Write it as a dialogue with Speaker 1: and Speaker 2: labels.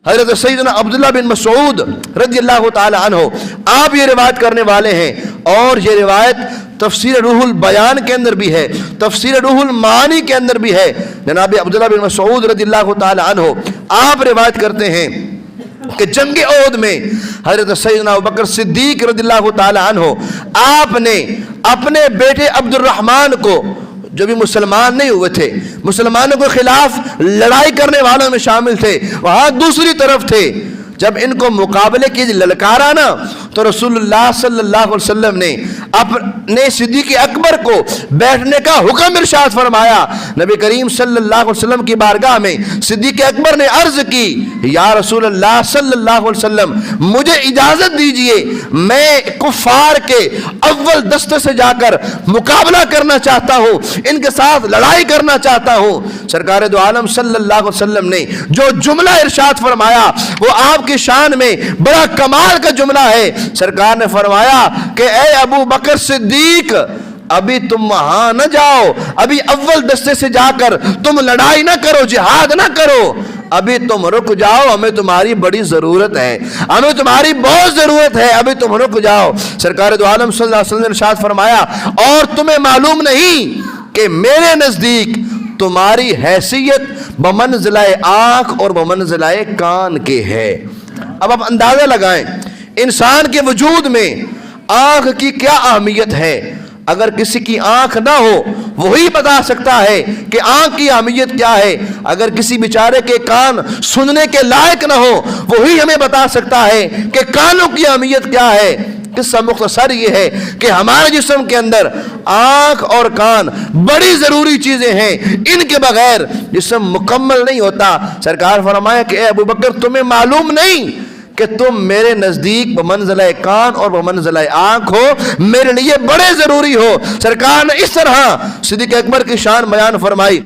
Speaker 1: حضرت سیدنا عبداللہ بن مسعود رضی اللہ تعالی عنہ آپ یہ روایت کرنے والے ہیں، اور یہ روایت تفسیر روح البیان کے اندر بھی ہے، تفسیر روح المعانی کے اندر بھی ہے۔ جناب عبداللہ بن مسعود رضی اللہ تعالی عنہ آپ روایت کرتے ہیں کہ جنگ احد میں حضرت سیدنا ابوبکر صدیق رضی اللہ تعالی عنہ آپ نے اپنے بیٹے عبد الرحمن کو، جو بھی مسلمان نہیں ہوئے تھے، مسلمانوں کے خلاف لڑائی کرنے والوں میں شامل تھے، وہاں دوسری طرف تھے، جب ان کو مقابلے کی للکارا نا تو رسول اللہ صلی اللہ علیہ وسلم نے اپنے صدیق اکبر کو بیٹھنے کا حکم ارشاد فرمایا۔ نبی کریم صلی اللہ علیہ وسلم کی بارگاہ میں صدیق اکبر نے عرض کی، یا رسول اللہ صلی اللہ علیہ وسلم مجھے اجازت دیجئے، میں کفار کے اول دستے سے جا کر مقابلہ کرنا چاہتا ہوں، ان کے ساتھ لڑائی کرنا چاہتا ہوں۔ سرکار دو عالم صلی اللہ علیہ وسلم نے جو جملہ ارشاد فرمایا وہ آپ کی شان میں بڑا کمال کا جملہ ہے۔ سرکار نے فرمایا کہ اے ابو بکر صدیق، ابھی تم وہاں نہ جاؤ، ابھی اول دستے سے جا کر تم لڑائی نہ کرو، جہاد نہ کرو، ابھی تم رک جاؤ، ہمیں تمہاری بڑی ضرورت ہے، ہمیں تمہاری بہت ضرورت ہے، ابھی تم رک جاؤ۔ سرکار دو عالم صلی اللہ علیہ وسلم نے ارشاد فرمایا، اور تمہیں معلوم نہیں کہ میرے نزدیک تمہاری حیثیت بمنزلہ آنکھ اور بمنزلہ کان کے ہے۔ اب آپ اندازہ لگائیں انسان کے وجود میں آنکھ کی کیا اہمیت ہے۔ اگر کسی کی آنکھ نہ ہو وہی بتا سکتا ہے کہ آنکھ کی اہمیت کیا ہے۔ اگر کسی بیچارے کے کان سننے کے لائق نہ ہو وہی ہمیں بتا سکتا ہے کہ کانوں کی اہمیت کیا ہے۔ قصہ مختصر یہ ہے کہ ہمارے جسم کے اندر آنکھ اور کان بڑی ضروری چیزیں ہیں، ان کے بغیر جسم مکمل نہیں ہوتا۔ سرکار فرمایا کہ اے ابو بکر تمہیں معلوم نہیں کہ تم میرے نزدیک بمنزلہ کان اور بمنزلہ آنکھ ہو، میرے لیے بڑے ضروری ہو۔ سرکار نے اس طرح صدیق اکبر کی شان بیان فرمائی۔